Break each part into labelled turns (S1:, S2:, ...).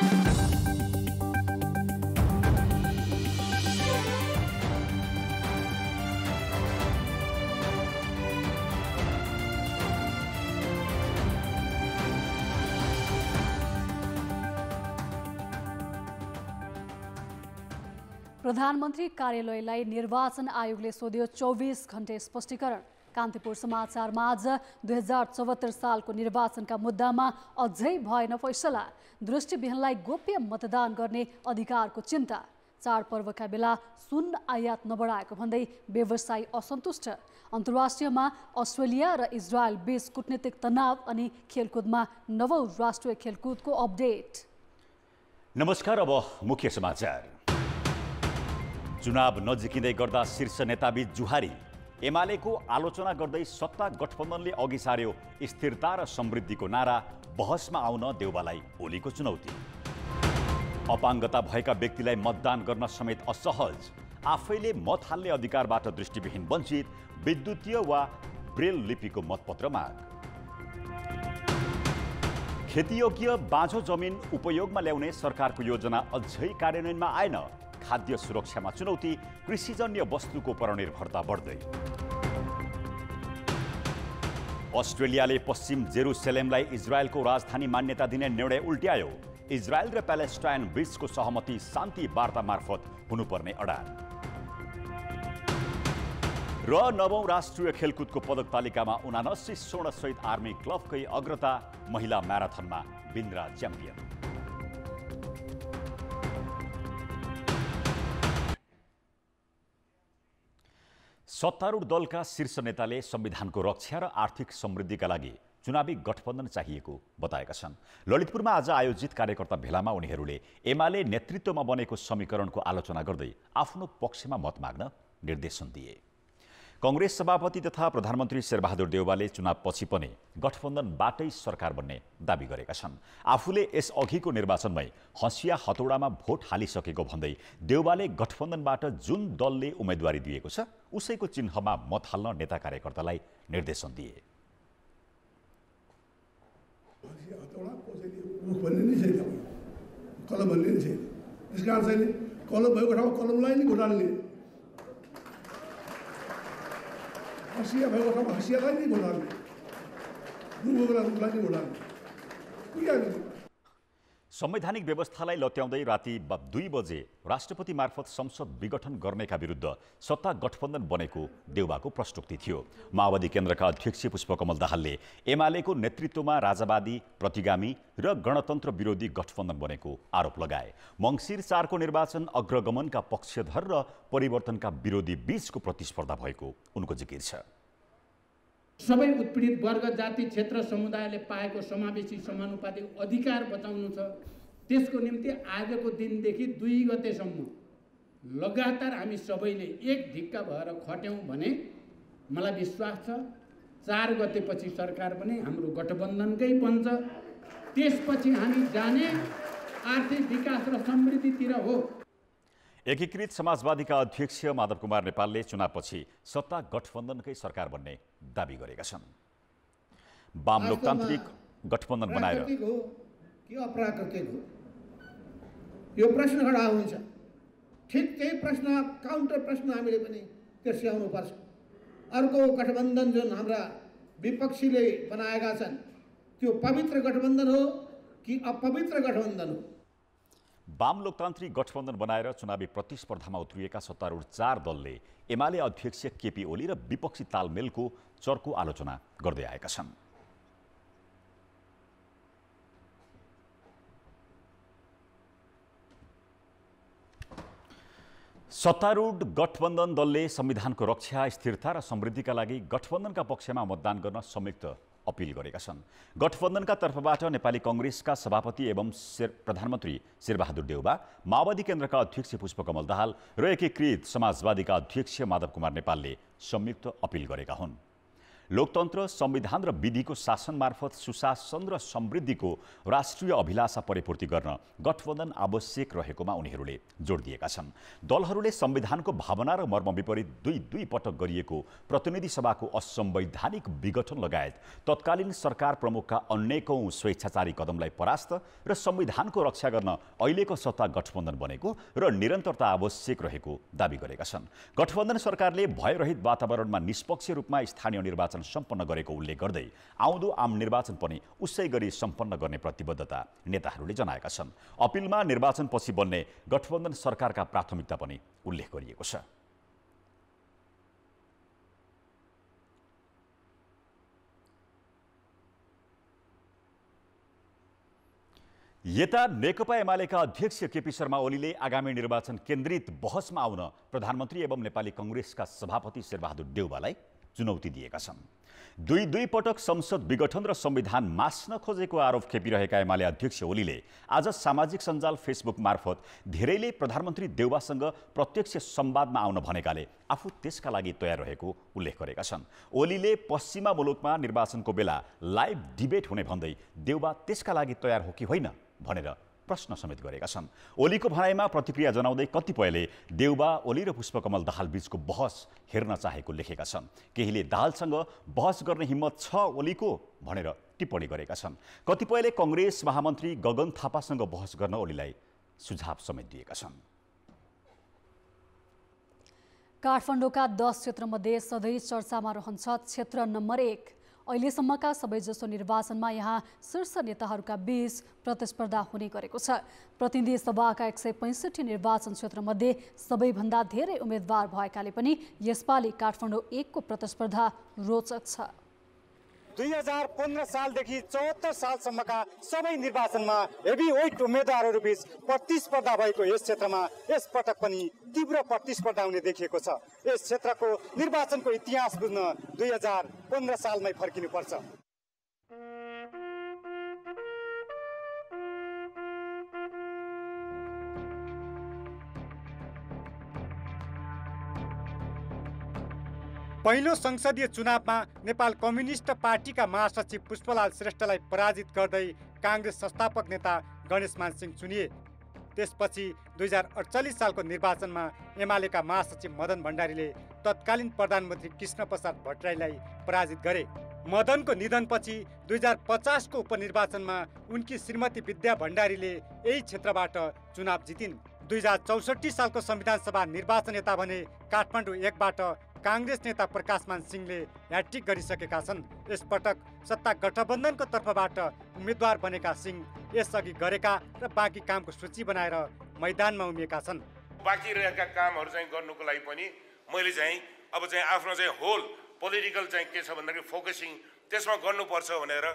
S1: प्रधानमन्त्री कार्यालयलाई निर्वाचन आयोगले सोध्यो 24 घण्टे स्पष्टीकरण। कान्तिपुर समाचारमा आज 2074 सालको निर्वाचनका मुद्दामा अझै भएन फैसला। दृष्टिविहीनलाई गोप्य मतदान गर्ने अधिकारको चिन्ता। चाडपर्वका बेला सुन आयात नबढाएको भन्दै व्यवसायी असन्तुष्ट। अन्तर्राष्ट्रियमा अस्ट्रेलिया र इजरायल बीच कूटनीतिक तनाव अनि खेलकुदमा नवौं राष्ट्रिय खेलकुदको अपडेट।
S2: नमस्कार, अब मुख्य समाचार। चुनाव नजिकिँदै गर्दा शीर्ष नेताबीच जुहारी। एमालेको आलोचना गर्दै सत्ता गठबन्धनले अघि सार्यो स्थिरता र समृद्धिको नारा। बहसमा आउन देउबालाई ओलीको चुनौती। अपाङ्गता भएका व्यक्तिलाई मतदान गर्न समेत असहज। आफैले मत हाल्ने अधिकारबाट दृष्टिविहीन वञ्चित। विद्युतीय वा ब्रेल लिपिको मतपत्र माग। खेतीयोग्य बाँझो जमिन उपयोगमा ल्याउने सरकारको योजना अझै कार्यान्वयनमा आएन। खाद्य सुरक्षामा चुनौती। कृषिजन्य वस्तुको परनिर्भरता बढ्दै। अस्ट्रेलियाले पश्चिम जेरुसलेमलाई इजरायलको राजधानी मान्यता दिने निर्णय उल्ट्यायो। इजरायल र प्यालेस्टाइन बीचको सहमति शान्ति वार्ता मार्फत हुनुपर्ने अडान। र नवौं राष्ट्रिय खेलकुदको पदक तालिकामा 79 स्वर्णसहित आर्मी क्लबकै अग्रता। महिला म्याराथनमा बिन्द्रा च्याम्पियन। सत्तारूढ दलका शीर्ष नेताले संविधानको रक्षा र आर्थिक समृद्धिका लागि चुनावी गठबन्धन चाहिएको बताएका छन्। ललितपुरमा आज आयोजित कार्यकर्ता भेलामा उनीहरूले एमाले नेतृत्वमा बनेको समीकरणको आलोचना गर्दै आफ्नो पक्षमा मत माग्न निर्देशन दिए। कांग्रेस सभापति तथा प्रधानमन्त्री शेरबहादुर देउवाले चुनावपछि पनि गठबन्धनबाटै सरकार बन्ने दाबी गरेका छन्। आफूले यसअघिको निर्वाचनमै हँसिया हतौडामा भोट हालिसकेको भन्दै देउवाले गठबन्धनबाट जुन दलले उम्मेदवारी दिएको छ उसैको चिन्हमा मत हाल्न नेता कार्यकर्तालाई निर्देशन दिए।
S3: हँसिया भएको ठाउँमा हँसियालाई नै भोट हाल्ने, रुखलाई रुखलाई नै भोट हाल्ने।
S2: संवैधानिक व्यवस्थालाई लत्याउँदै राति 2 बजे राष्ट्रपति मार्फत संसद विघटन गर्नेका विरुद्ध सत्ता गठबन्धन बनेको देउवाको प्रस्तुति थियो। माओवादी केन्द्रका अध्यक्ष पुष्पकमल दाहालले एमालेको नेतृत्वमा राजावादी, प्रतिगामी र गणतन्त्र विरोधी गठबन्धन बनेको आरोप लगाए। मङ्सिर 4 को निर्वाचन अग्रगमनका पक्षधर र परिवर्तनका विरोधी बीचको प्रतिस्पर्धा भएको उनको जिकिर छ।
S4: सबै उत्पीडित वर्ग, जाति, क्षेत्र, समुदायले पाएको समावेशी समानुपातिक अधिकार बचाउनु छ। त्यसको निम्ति आजको दिनदेखि 2 गतेसम्म लगातार हामी सबैले एक ढिक्का भएर खट्यौँ भने मलाई विश्वास छ 4 गतेपछि सरकार पनि हाम्रो गठबन्धनकै बन्छ। त्यसपछि हामी जाने आर्थिक विकास र समृद्धितिर हो।
S2: एकीकृत समाजवादीका अध्यक्ष माधव कुमार नेपालले चुनावपछि सत्ता गठबन्धनकै सरकार बन्ने दाबी गरेका छन्। वाम लोकतान्त्रिक गठबन्धन बनाएर
S4: हो कि अप्राकृतिक हो यो प्रश्न खडा हुन्छ। ठिक त्यही प्रश्न काउन्टर प्रश्न हामीले पनि तेर्स्याउनु पर्छ। अर्को गठबन्धन जुन हाम्रा विपक्षीले बनाएका छन् त्यो पवित्र गठबन्धन हो कि अपवित्र गठबन्धन हो?
S2: वाम लोकतान्त्रिक गठबन्धन बनाएर चुनावी प्रतिस्पर्धामा उत्रिएका सत्तारूढ 4 दलले एमाले अध्यक्ष केपी ओली र विपक्षी तालमेलको चर्को आलोचना गर्दै आएका छन्। सत्तारूढ गठबन्धन दलले संविधानको रक्षा, स्थिरता र समृद्धिका लागि गठबन्धनका पक्षमा मतदान गर्न संयुक्त अपिल गरेका छन्। गठबन्धनका तर्फबाट नेपाली कांग्रेसका सभापति एवं प्रधानमन्त्री शेरबहादुर देउवा, माओवादी केन्द्रका अध्यक्ष पुष्पकमल दाहाल र एकीकृत समाजवादीका अध्यक्ष माधव कुमार नेपालले संयुक्त अपिल गरेका हुन्। लोकतन्त्र, संविधान र विधिको शासन मार्फत सुशासन र समृद्धिको राष्ट्रिय अभिलाषा परिपूर्ति गर्न गठबन्धन आवश्यक रहेकोमा उनीहरूले जोड दिएका छन्। दलहरूले संविधानको भावना र मर्म विपरीत दुई पटक गरिएको प्रतिनिधि सभाको असंवैधानिक विघटन लगायत तत्कालीन सरकार प्रमुखका अनेकौं स्वेच्छाचारी कदमलाई परास्त र संविधानको रक्षा गर्न अहिलेको सत्ता गठबन्धन बनेको र निरन्तरता आवश्यक रहेको दावी गरेका छन्। गठबन्धन सरकारले भयरहित वातावरणमा निष्पक्ष रूपमा स्थानीय निर्वाचन सम्पन्न गरेको उल्लेख गर्दै आउँदो आम निर्वाचन पनि उसै गरी सम्पन्न गर्ने प्रतिबद्धता नेताहरूले जनाएका छन्। अपिलमा निर्वाचनपछि बन्ने गठबन्धन सरकारका प्राथमिकता पनि उल्लेख गरिएको छ। यता नेकपा एमालेका अध्यक्ष केपी शर्मा ओलीले आगामी निर्वाचन केन्द्रित बहसमा आउन प्रधानमन्त्री एवं नेपाली कांग्रेसका सभापति शेरबहादुर देउवालाई चुनौती दिएका छन्। दुई पटक संसद विघटन र संविधान मास्न खोजेको आरोप खेपिरहेका एमाले अध्यक्ष ओलीले आज सामाजिक सञ्जाल फेसबुक मार्फत धेरैले प्रधानमन्त्री देउवासँग प्रत्यक्ष संवादमा आउन भनेकाले आफू त्यसका लागि तयार रहेको उल्लेख गरेका छन्। ओलीले पश्चिमा मुलुकमा निर्वाचनको बेला लाइभ डिबेट हुने भन्दै देउवा त्यसका लागि तयार हो कि होइन भनेर प्रश्न समेत गरेका छन्। ओलीको भनाइमा प्रतिक्रिया जनाउँदै कतिपयले देउवा, ओली र पुष्पकमल दाहाल बीचको बहस हेर्न चाहेको लेखेका छन्। केहीले दाहालसँग बहस गर्ने हिम्मत छ ओलीको भनेर टिप्पणी गरेका छन्। कतिपयले कांग्रेस महामन्त्री गगन थापासँग बहस गर्न ओलीलाई सुझाव समेत दिएका छन्।
S1: काठमाडौँका 10 क्षेत्रमध्ये सधैँ चर्चामा रहन्छ क्षेत्र नम्बर 1। अहिलेसम्मका सबैजसो निर्वाचनमा यहाँ शीर्ष नेताहरूका बीच प्रतिस्पर्धा हुने गरेको छ। प्रतिनिधि सभाका 165 निर्वाचन क्षेत्रमध्ये सबैभन्दा धेरै उम्मेद्वार भएकाले पनि यसपालि काठमाडौँ 1 को प्रतिस्पर्धा रोचक छ।
S5: 2015 सालदेखि 74 सालसम्मका सबै निर्वाचनमा हेभी वेट उम्मेद्वारहरू बीच प्रतिस्पर्धा भएको यस क्षेत्रमा यस पटक पनि तीव्र प्रतिस्पर्धा हुने देखिएको छ। यस क्षेत्रको निर्वाचनको इतिहास बुझ्न 2015 सालमै फर्किनुपर्छ। पहिलो संसदीय चुनावमा नेपाल कम्युनिस्ट पार्टीका महासचिव पुष्पलाल श्रेष्ठलाई पराजित गर्दै कांग्रेस संस्थापक नेता गणेशमान सिंह चुनिए। त्यसपछि 2048 सालको निर्वाचनमा एमालेका महासचिव मदन भण्डारीले तत्कालीन प्रधानमन्त्री कृष्णप्रसाद भट्टराईलाई पराजित गरे। मदनको निधनपछि 2050 को उपनिर्वाचनमा उनकी श्रीमती विद्या भण्डारीले यही क्षेत्रबाट चुनाव जितिन्। 2064 सालको संविधान सभा निर्वाचन यता भने काठमाडौँ 1 बाट कांग्रेस नेता प्रकाशमान सिंहले ह्याट्रिक गरिसकेका छन्। यसपटक सत्ता गठबन्धनको तर्फबाट उम्मेद्वार बनेका सिंह यसअघि गरेका र बाँकी कामको सूची बनाएर मैदानमा उभिएका छन्।
S6: बाँकी रहेका कामहरू चाहिँ गर्नुको लागि पनि मैले चाहिँ अब चाहिँ आफ्नो चाहिँ होल पोलिटिकल चाहिँ के छ भन्दाखेरि फोकसिङ त्यसमा गर्नुपर्छ भनेर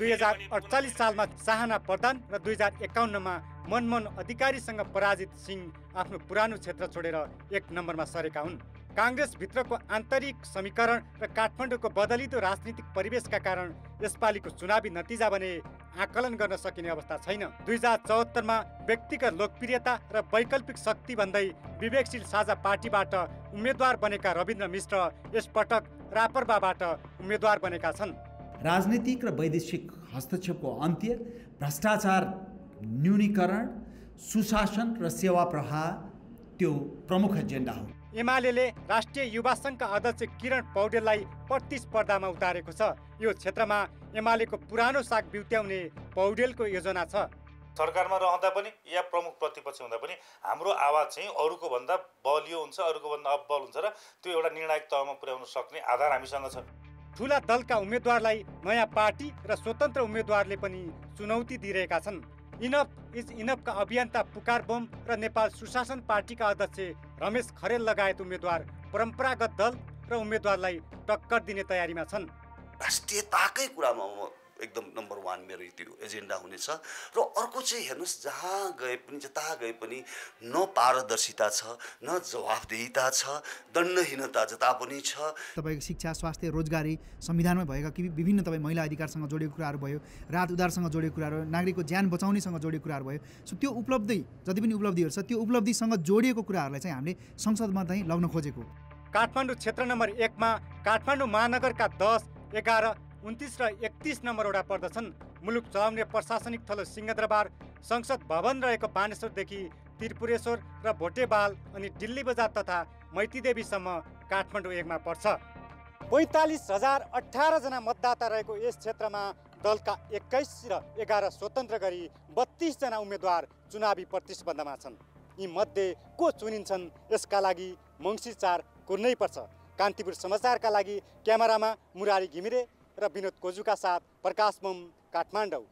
S5: 2048 सालमा साहना प्रधान र 2051 मा मनमोहन अधिकारीसँग पराजित सिंह आफ्नो पुरानो क्षेत्र छोडेर 1 नम्बरमा सरेका हुन्। कांग्रेस भित्रको आन्तरिक समीकरण र काठमाडौँको बदलिदो राजनीतिक परिवेशका कारण यसपालिको चुनावी नतिजा भने आकलन गर्न सकिने अवस्था छैन। 2074 मा व्यक्तिगत लोकप्रियता र वैकल्पिक शक्ति भन्दै विवेकशील साझा पार्टीबाट उम्मेद्वार बनेका रविन्द्र मिश्र यसपटक रापरबाबाट उम्मेद्वार बनेका छन्।
S7: राजनीतिक र वैदेशिक हस्तक्षेपको अन्त्य, भ्रष्टाचार न्यूनीकरण, सुशासन र सेवा प्रवाह त्यो प्रमुख एजेन्डा हो।
S5: एमालेले राष्ट्रिय युवा संघका अध्यक्ष किरण पौडेललाई प्रतिस्पर्धामा उतारेको छ। यो क्षेत्रमा एमालेको पुरानो साग बिउत्याउने पौडेलको योजना छ।
S8: सरकारमा रहँदा पनि या प्रमुख प्रतिपक्ष हुँदा पनि हाम्रो आवाज चाहिँ अरूको भन्दा बलियो हुन्छ, अरूको भन्दा अब्बल हुन्छ र त्यो एउटा निर्णायक तहमा पुर्याउन सक्ने आधार हामीसँग छ।
S5: ठुला दलका उम्मेद्वारलाई नयाँ पार्टी र स्वतन्त्र उम्मेद्वारले पनि चुनौती दिइरहेका छन्। इनफ इज इनफका अभियन्ता पुकार बम र नेपाल सुशासन पार्टीका अध्यक्ष रमेश खरेल लगायत उम्मेद्वार परम्परागत दल र उम्मेद्वारलाई टक्कर दिने तयारीमा छन्।
S9: राष्ट्रियताकै कुरामा एकदम नम्बर 1 मेरो त्यो एजेन्डा हुनेछ। र अर्को चाहिँ हेर्नुहोस्, जहाँ गए पनि जता गए पनि न पारदर्शिता छ, न जवाफदेहिता छ, दण्डहीनता जता पनि छ।
S10: तपाईँको शिक्षा, स्वास्थ्य, रोजगारी, संविधानमा भएका विभिन्न तपाईँ महिला अधिकारसँग जोडिएको कुराहरू भयो, राहत उद्धारसँग जोडिएको कुराहरू, नागरिकको ज्यान बचाउनेसँग जोडिएको कुराहरू भयो। सो त्यो उपलब्धि जति पनि उपलब्धिहरू छ त्यो उपलब्धिसँग जोडिएको कुराहरूलाई चाहिँ हामीले संसदमा चाहिँ लग्न खोजेको।
S5: काठमाडौँ क्षेत्र नम्बर 1 मा काठमाडौँ महानगरका 10, 11, 29 र 31 नम्बर वडा पर्दछन्। मुलुक चलाउने प्रशासनिक थलो सिंहदरबार, संसद भवन रहेको बानेश्वरदेखि त्रिपुरेश्वर र भोटेबाल अनि दिल्ली बजार तथा मैतीदेवीसम्म काठमाडौँ 1 मा पर्छ। 45,018 जना मतदाता रहेको यस क्षेत्रमा दलका 21 र 11 स्वतन्त्र गरी 32 जना उम्मेदवार चुनावी प्रतिस्पर्धामा छन्। यी मध्ये को चुनिन्छन् यसका लागि मङ्सिर 4 कुर्नै पर्छ। कान्तिपुर समाचारका लागि क्यामेरामा मुरारी घिमिरे र विनोद कोजुका साथ प्रकाश बम, काठमाडौँ।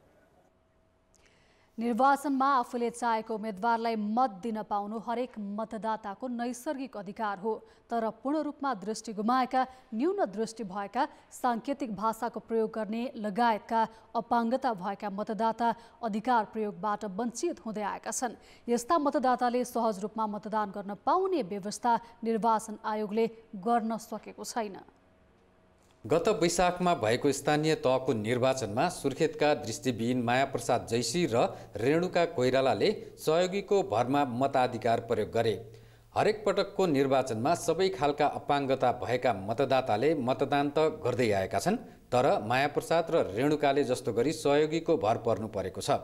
S1: निर्वाचनमा आफूले चाहेको उम्मेदवारलाई मत दिन पाउनु हरेक मतदाताको नैसर्गिक अधिकार हो, तर पूर्ण रूपमा दृष्टि गुमाएका, न्यून दृष्टि भएका, साङ्केतिक भाषाको प्रयोग गर्ने लगायतका अपाङ्गता भएका मतदाता अधिकार प्रयोगबाट वञ्चित हुँदै आएका छन्। यस्ता मतदाताले सहज रूपमा मतदान गर्न पाउने व्यवस्था निर्वाचन आयोगले गर्न सकेको छैन।
S11: गत वैशाखमा भएको स्थानीय तहको निर्वाचनमा सुर्खेतका दृष्टिविहीन मायाप्रसाद जैसी र रेणुका कोइरालाले सहयोगीको भरमा मताधिकार प्रयोग गरे। हरेक पटकको निर्वाचनमा सबै खालका अपाङ्गता भएका मतदाताले मतदान त गर्दै आएका छन्, तर मायाप्रसाद र रेणुकाले जस्तो गरी सहयोगीको भर पर्नु परेको छ।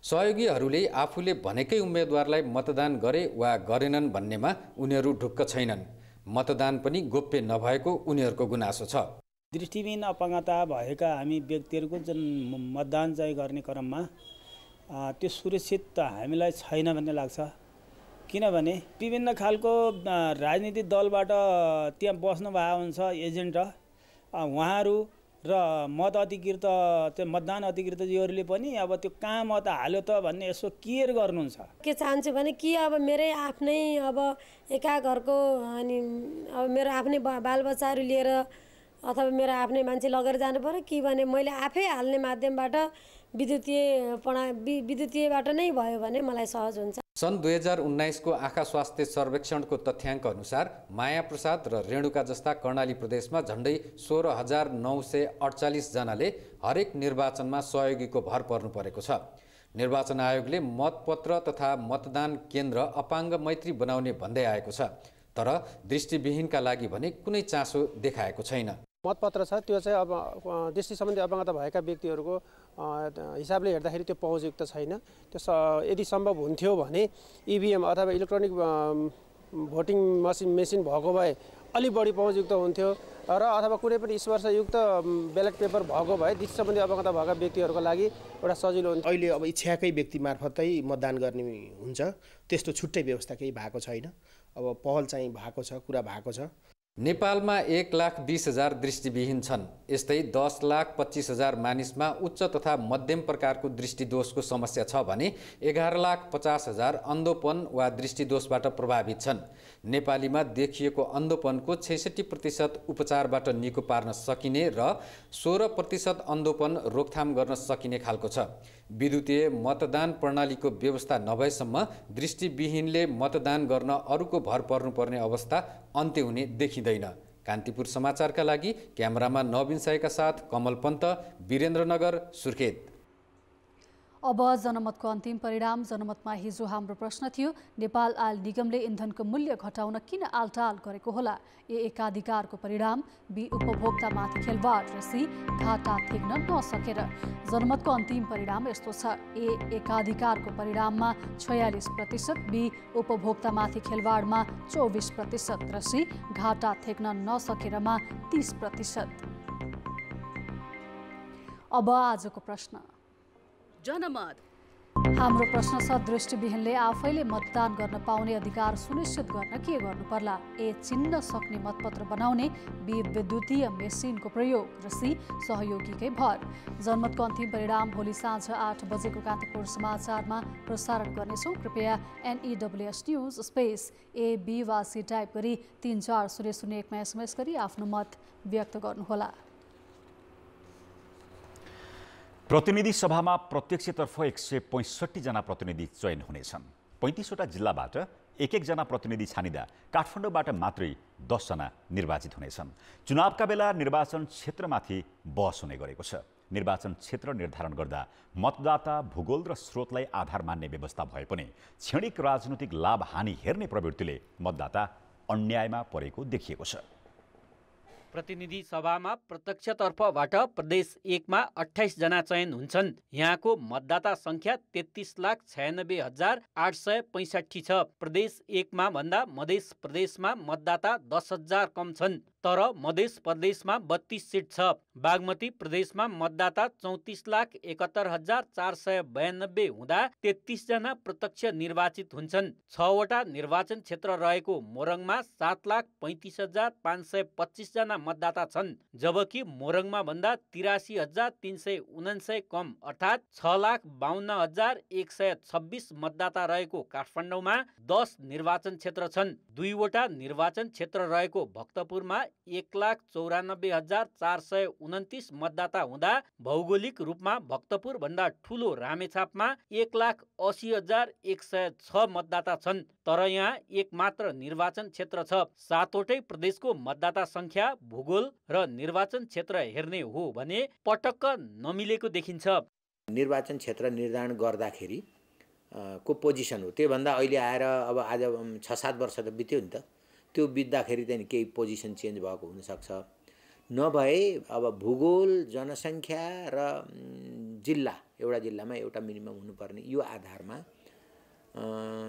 S11: सहयोगीहरूले आफूले भनेकै उम्मेदवारलाई मतदान गरे वा गरेनन् भन्नेमा उनीहरू ढुक्क छैनन्। मतदान पनि गोप्य नभएको उनीहरूको गुनासो छ।
S12: दृष्टिविहीन अपाङ्गता भएका हामी व्यक्तिहरूको जुन मतदान चाहिँ गर्ने क्रममा त्यो सुरक्षित हामीलाई छैन भन्ने लाग्छ। किनभने विभिन्न खालको राजनीतिक दलबाट त्यहाँ बस्नु भएको हुन्छ एजेन्ट, उहाँहरू र मत अधिकृत त्यो मतदान अधिकृतजीहरूले पनि अब त्यो कहाँ मत हाल्यो त भन्ने यसो केयर गर्नुहुन्छ।
S13: के चाहन्छु भने कि अब मेरै आफ्नै अब एका घरको अनि अब मेरो आफ्नै बालबच्चाहरू लिएर अथवा मेरो आफ्नै मान्छे लगेर जानु पर्यो कि भने मैले आफै हाल्ने माध्यमबाट विद्युतीयबाट नै भयो भने मलाई सहज हुन्छ।
S11: सन् 2019 को आँखा स्वास्थ्य सर्वेक्षणको तथ्याङ्क अनुसार मायाप्रसाद र रेणुका जस्ता कर्णाली प्रदेशमा झन्डै 16,948 जनाले हरेक निर्वाचनमा सहयोगीको भर पर्नु परेको छ। निर्वाचन आयोगले मतपत्र तथा मतदान केन्द्र अपाङ्ग मैत्री बनाउने भन्दै आएको छ, तर दृष्टिविहीनका लागि भने कुनै चासो देखाएको छैन।
S14: मतपत्र छ त्यो चाहिँ अब दृष्टि सम्बन्धी अपाङ्गता भएका व्यक्तिहरूको हिसाबले हेर्दाखेरि त्यो पहुँचयुक्त छैन। त्यो यदि सम्भव हुन्थ्यो भने इभिएम अथवा इलेक्ट्रोनिक भोटिङ मेसिन भएको भए अलि बढी पहुँचयुक्त हुन्थ्यो र अथवा कुनै पनि स्पर्शयुक्त ब्यालेट पेपर भएको भए दृष्टि सम्बन्धी अपाङ्गता भएका व्यक्तिहरूको लागि एउटा सजिलो हुन्थ्यो।
S15: अहिले अब इच्छाकै व्यक्ति मार्फतै मतदान गर्ने हुन्छ, त्यस्तो छुट्टै व्यवस्था केही भएको छैन। अब पहल चाहिँ भएको छ, कुरा भएको छ।
S11: नेपालमा 1,20,000 दृष्टिविहीन छन्। यस्तै 10,25,000 मानिसमा उच्च तथा मध्यम प्रकारको दृष्टिदोषको समस्या छ भने 11,50,000 अन्धोपन वा दृष्टिदोषबाट प्रभावित छन्। नेपालीमा देखिएको अन्धोपनको 66% उपचारबाट निको पार्न सकिने र 16% अन्धोपन रोकथाम गर्न सकिने खालको छ। विद्युतीय मतदान प्रणालीको व्यवस्था नभएसम्म दृष्टिविहीनले मतदान गर्न अरूको भर पर्नुपर्ने अवस्था अन्त्य हुने देखिँदैन। कान्तिपुर समाचारका लागि क्यामेरामा नवीन साईका साथ कमल पन्त, वीरेन्द्रनगर, सुर्खेत।
S1: अब जनमतको अन्तिम परिणाम। जनमतमा हिजो हाम्रो प्रश्न थियो, नेपाल आयल निगमले इन्धनको मूल्य घटाउन किन आलटाल गरेको होला? ए एकाधिकारको परिणाम, बी उपभोक्तामाथि खेलवाड र सी घाटा थेग्न नसकेर। जनमतको अन्तिम परिणाम यस्तो छ, ए एकाधिकारको परिणाममा 46%, बी उपभोक्तामाथि खेलवाडमा 24% र सी घाटा थेग्न नसकेरमा 30%। अब आजको प्रश्न। जनमत हाम्रो प्रश्न छ, दृष्टिविहीनले आफैले मतदान गर्न पाउने अधिकार सुनिश्चित गर्न के गर्नु पर्ला? ए चिन्न सक्ने मतपत्र बनाउने, बी विद्युतीय मेसिनको प्रयोग र सी सहयोगीकै भर। जनमतको अन्तिम परिणाम भोलि साँझ 8 बजेको कान्तिपुर समाचारमा प्रसारण गर्नेछौँ। कृपया NEWS news space A B वा सी टाइप गरी 34001 मा SMS गरी आफ्नो मत व्यक्त गर्नुहोला।
S2: प्रतिनिधि सभामा प्रत्यक्षतर्फ 165 जना प्रतिनिधि चयन हुनेछन्। 35वटा जिल्लाबाट एक जना प्रतिनिधि छानिँदा काठमाडौँबाट मात्रै 10 जना निर्वाचित हुनेछन्। चुनावका बेला निर्वाचन क्षेत्रमाथि बहस हुने गरेको छ। निर्वाचन क्षेत्र निर्धारण गर्दा मतदाता भूगोल र स्रोतलाई आधार मान्ने व्यवस्था भए पनि क्षणिक राजनीतिक लाभ हानि हेर्ने प्रवृत्तिले मतदाता अन्यायमा परेको देखिएको छ।
S16: प्रतिनिधि सभामा प्रत्यक्षतर्फबाट प्रदेश 1 मा 28 जना चयन हुन्छन्। यहाँको मतदाता संख्या 33,96,865 छ। प्रदेश 1 मा भन्दा मध्य प्रदेशमा मतदाता 10,000 कम छन्, तर मध्य प्रदेशमा 32 सिट छ। बागमती प्रदेशमा मतदाता 34,71,492 हुँदा 33 जना प्रत्यक्ष निर्वाचित हुन्छन्। 6 वटा निर्वाचन क्षेत्र रहेको मोरङमा 7,35,525 जना मतदाता छन्, जबकि मोरङमा भन्दा 83,379 कम अर्थात् 6,52,126 मतदाता रहेको काठमाडौँमा 10 निर्वाचन क्षेत्र छन्। 2 वटा निर्वाचन क्षेत्र रहेको भक्तपुरमा 1,94,429 मतदाता हुँदा भौगोलिक रूपमा भक्तपुर भन्दा ठुलो रामेछापमा 1,80,106 मतदाता छन्, तर यहाँ एक मात्र निर्वाचन क्षेत्र छ। 7 वटै प्रदेशको मतदाता संख्या, भूगोल र निर्वाचन क्षेत्र हेर्ने हो भने पटक्क नमिलेको देखिन्छ।
S17: निर्वाचन क्षेत्र निर्धारण गर्दाखेरि को पोजिसन हो, त्योभन्दा अहिले आएर अब आज 6-7 वर्ष त बित्यो नि त, त्यो बित्दाखेरि चाहिँ केही पोजिसन चेन्ज भएको हुनसक्छ। नभए अब भूगोल, जनसङ्ख्या र जिल्ला, एउटा जिल्लामा एउटा मिनिमम हुनुपर्ने यो आधारमा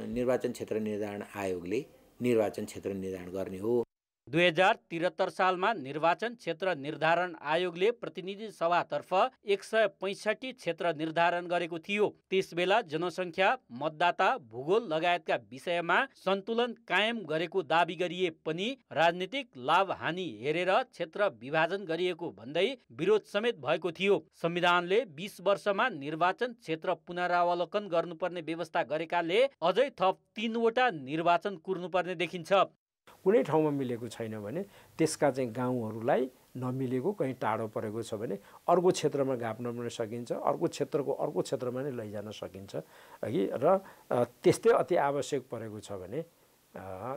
S17: निर्वाचन क्षेत्र निर्धारण आयोगले निर्वाचन क्षेत्र निर्धारण गर्ने हो।
S16: 2073 सालमा निर्वाचन क्षेत्र निर्धारण आयोगले प्रतिनिधि सभातर्फ 165 क्षेत्र निर्धारण गरेको थियो। त्यसबेला जनसङ्ख्या, मतदाता, भूगोल लगायतका विषयमा सन्तुलन कायम गरेको दाबी गरिए पनि राजनीतिक लाभ हानि हेरेर क्षेत्र विभाजन गरिएको भन्दै विरोध समेत भएको थियो। संविधानले 20 वर्षमा निर्वाचन क्षेत्र पुनरावलोकन गर्नुपर्ने व्यवस्था गरेकाले अझै थप 3 वटा निर्वाचन कुर्नुपर्ने देखिन्छ।
S18: कुनै ठाउँमा मिलेको छैन भने त्यसका चाहिँ गाउँहरूलाई नमिलेको कहीँ टाढो परेको छ भने अर्को क्षेत्रमा गाप्न पनि सकिन्छ, अर्को क्षेत्रको अर्को क्षेत्रमा नै लैजान सकिन्छ है। र त्यस्तै अति आवश्यक परेको छ भने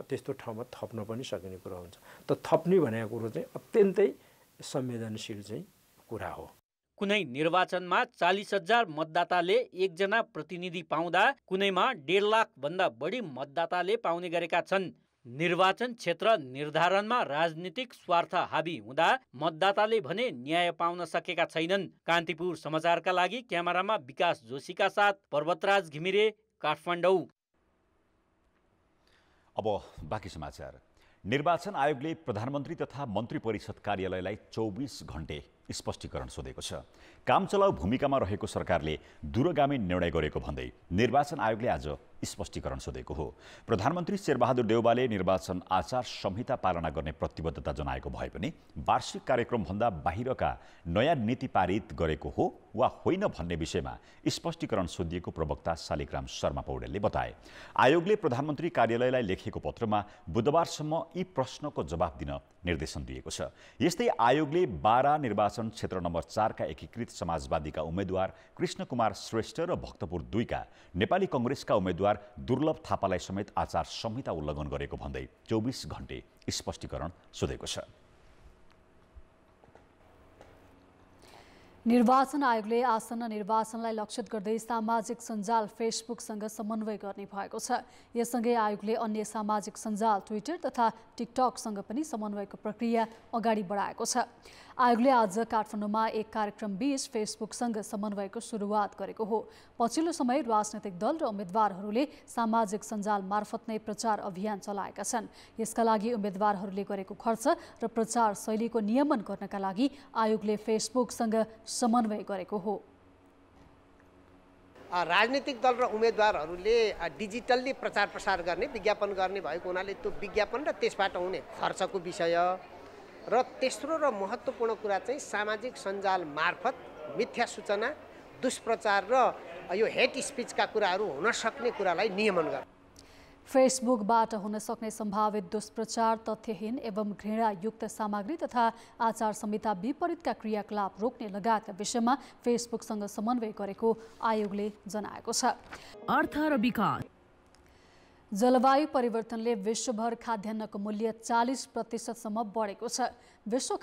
S18: त्यस्तो ठाउँमा थप्न पनि सकिने कुरा हुन्छ। त थप्ने भनेको कुरो चाहिँ अत्यन्तै संवेदनशील चाहिँ कुरा हो।
S16: कुनै निर्वाचनमा 40,000 मतदाताले 1 जना प्रतिनिधि पाउँदा कुनैमा 1.5 लाख भन्दा बढी मतदाताले पाउने गरेका छन्। निर्वाचन क्षेत्र निर्धारणमा राजनीतिक स्वार्थ हाबी हुँदा मतदाताले भने न्याय पाउन सकेका छैनन्। कान्तिपुर समाचारका लागि क्यामेरामा विकास जोशीका साथ पर्वतराज घिमिरे, काठमाडौँ।
S2: अब बाँकी समाचार। निर्वाचन आयोगले प्रधानमन्त्री तथा मन्त्री परिषद कार्यालयलाई 24 घण्टे स्पष्टीकरण सोधेको छ। कामचलाउ भूमिकामा रहेको सरकारले दूरगामी निर्णय गरेको भन्दै निर्वाचन आयोगले आज स्पष्टीकरण सोधेको हो। प्रधानमन्त्री शेरबहादुर देउवाले निर्वाचन आचार संहिता पालना गर्ने प्रतिबद्धता जनाएको भए पनि वार्षिक कार्यक्रमभन्दा बाहिरका नयाँ नीति पारित गरेको हो वा होइन भन्ने विषयमा स्पष्टीकरण सोधिएको प्रवक्ता शालिग्राम शर्मा पौडेलले बताए। आयोगले प्रधानमन्त्री कार्यालयलाई लेखेको पत्रमा बुधबारसम्म यी प्रश्नको जवाफ दिन निर्देशन दिएको छ। यस्तै आयोगले बारा निर्वाचन क्षेत्र नम्बर 4 का एकीकृत समाजवादीका उम्मेद्वार कृष्ण कुमार श्रेष्ठ र भक्तपुर 2 का नेपाली कांग्रेसका उम्मेद्वार दुर्लभ थापालाई समेत आचार संहिता उल्लङ्घन गरेको भन्दै 24 घण्टे स्पष्टीकरण सोधेको छ।
S1: निर्वाचन आयोगले आसन्न निर्वाचनलाई लक्षित गर्दै सामाजिक सञ्जाल फेसबुकसँग समन्वय गर्ने भएको छ। यससँगै आयोगले अन्य सामाजिक सञ्जाल ट्विटर तथा टिकटकसँग पनि समन्वयको प्रक्रिया अगाडि बढाएको छ। आयोगले आज काठमाडौँमा एक कार्यक्रम बीच फेसबुकसँग समन्वयको सुरुवात गरेको हो। पछिल्लो समय राजनैतिक दल र उम्मेद्वारहरूले सामाजिक सञ्जाल मार्फत नै प्रचार अभियान चलाएका छन्। यसका लागि उम्मेद्वारहरूले गरेको खर्च र प्रचार शैलीको नियमन गर्नका लागि आयोगले फेसबुकसँग समन्वय गरेको हो।
S15: राजनीतिक दल र उम्मेदवारहरूले डिजिटल्ली प्रचार प्रसार गर्ने, विज्ञापन गर्ने भएको हुनाले त्यो विज्ञापन र त्यसबाट हुने खर्चको विषय र तेस्रो र महत्त्वपूर्ण कुरा चाहिँ सामाजिक सञ्जाल मार्फत मिथ्या सूचना, दुष्प्रचार र यो हेट स्पिचका कुराहरू हुन सक्ने कुरालाई नियमन गर्ने।
S1: फेसबुकबाट हुन सक्ने सम्भावित दुष्प्रचार, तथ्यहीन एवं घृणायुक्त सामग्री तथा आचार संहिता विपरीतका क्रियाकलाप रोक्ने लगायतका विषयमा फेसबुकसँग समन्वय गरेको आयोगले जनाएको छ।
S19: अर्थ र विकास।
S1: जलवायु परिवर्तनले विश्वभर खाद्यान्नको मूल्य 40% बढेको छ। विश्व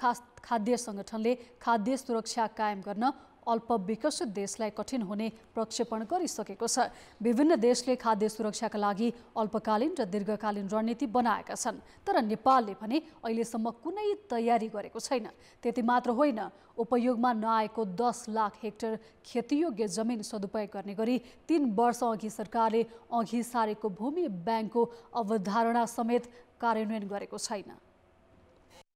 S1: खाद्य संगठनले खाद्य सुरक्षा कायम गर्न अल्प विकसित देशलाई कठिन हुने प्रक्षेपण गरिसकेको छ। विभिन्न देशले खाद्य सुरक्षाका लागि अल्पकालीन र दीर्घकालीन रणनीति बनाएका छन्, तर नेपालले भने अहिलेसम्म कुनै तयारी गरेको छैन। त्यति मात्र होइन, उपयोगमा नआएको 10 लाख हेक्टर खेतीयोग्य जमिन सदुपयोग गर्ने गरी 3 वर्ष अघि सरकारले अघि सारेको भूमि ब्याङ्कको अवधारणा समेत कार्यान्वयन गरेको छैन।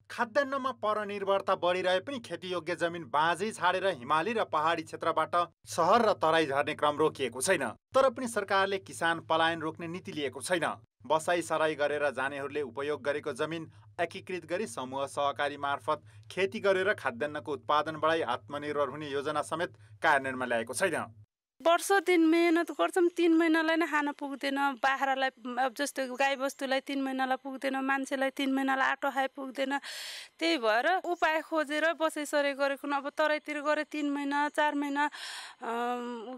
S5: खाद्यान्नमा परनिर्भरता बढिरहे पनि खेतीयोग्य जमिन बाँझै छाडेर हिमाली र पहाडी क्षेत्रबाट सहर र तराई झर्ने क्रम रोकिएको छैन। तर पनि सरकारले किसान पलायन रोक्ने नीति लिएको छैन। बसाई सराई गरेर जानेहरूले उपयोग गरेको जमिन एकीकृत गरी समूह सहकारी मार्फत खेती गरेर खाद्यान्नको उत्पादन बढाई आत्मनिर्भर हुने योजना समेत कार्यान्वयनमा ल्याएको छैन।
S20: वर्ष दिन मेहनत गर्छौँ, 3 महिनालाई नै खान पुग्दैन। बाख्रालाई अब जस्तो गाई बस्तुलाई 3 महिनालाई पुग्दैन, मान्छेलाई 3 महिनालाई आटो खाए पुग्दैन। त्यही भएर उपाय खोजेर बसाइ सराई गरेको अब तराईतिर गरे 3 महिना 4 महिना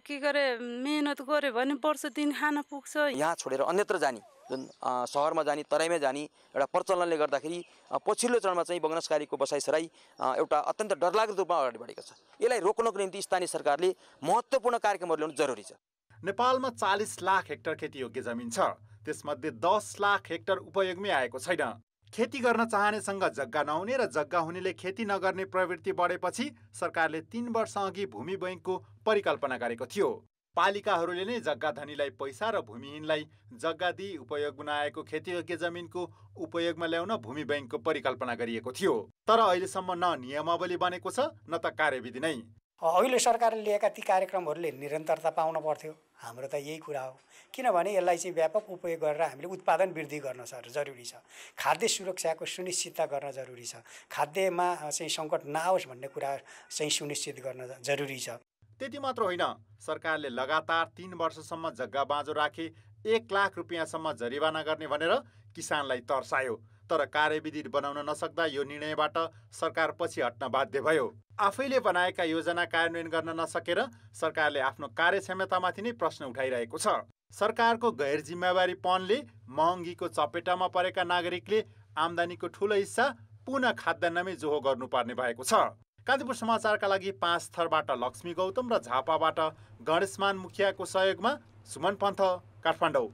S20: के गरे मेहनत गऱ्यो भने वर्ष दिन खान पुग्छ।
S21: यहाँ छोडेर अन्यत्र जाने, जुन सहरमा जाने, तराईमा जाने एउटा प्रचलनले गर्दाखेरि पछिल्लो चरणमा चाहिँ बगनसकारीको बसाइसराई एउटा अत्यन्त डरलाग्दो रूपमा अगाडि बढेको छ। यसलाई रोक्नको निम्ति स्थानीय सरकारले महत्त्वपूर्ण कार्यक्रमहरू ल्याउनु जरुरी छ।
S5: नेपालमा 40 लाख हेक्टर खेतीयोग्य जमिन छ। त्यसमध्ये 10 लाख हेक्टर उपयोगमै आएको छैन। खेती गर्न चाहनेसँग जग्गा नहुने र जग्गा हुनेले खेती नगर्ने प्रवृत्ति बढेपछि सरकारले 3 वर्ष अघि भूमि बैङ्कको परिकल्पना गरेको थियो। पालिकाहरूले नै जग्गा धनीलाई पैसा र भूमिहीनलाई जग्गा दिई उपयोगमा नआएको खेतीयोग्य जमिनको उपयोगमा ल्याउन भूमि बैङ्कको परिकल्पना गरिएको थियो। तर अहिलेसम्म न नियमावली बनेको छ न त कार्यविधि नै।
S22: अहिले सरकारले लिएका ती कार्यक्रमहरूले निरन्तरता पाउन पर्थ्यो। हाम्रो त यही कुरा हो, किनभने यसलाई चाहिँ व्यापक उपयोग गरेर हामीले उत्पादन वृद्धि गर्न जरुरी छ। खाद्य सुरक्षाको सुनिश्चितता गर्न जरुरी छ। खाद्यमा चाहिँ सङ्कट नआओस् भन्ने कुरा चाहिँ सुनिश्चित गर्न जरुरी छ।
S5: त्यति मात्र होइन, सरकारले लगातार 3 वर्षसम्म जग्गा बाँझो राखे 1 लाख रुपियाँसम्म जरिवाना गर्ने भनेर किसानलाई तर्सायो। तर कार्यविधि बनाउन नसक्दा यो निर्णयबाट सरकार पछि हट्न बाध्य भयो। आफैले बनाएका योजना कार्यान्वयन गर्न नसकेर सरकारले आफ्नो कार्यक्षमतामाथि नै प्रश्न उठाइरहेको छ। सरकारको गैर जिम्मेवारीपनले महँगीको चपेटामा परेका नागरिकले आम्दानीको ठूलो हिस्सा पुनः खाद्यान्नमै जोहो गर्नुपर्ने भएको छ। कान्तिपुर समाचारका लागि 5 थरबाट लक्ष्मी गौतम र झापाबाट गणेशमान मुखियाको सहयोगमा सुमन पन्थ, काठमाडौँ।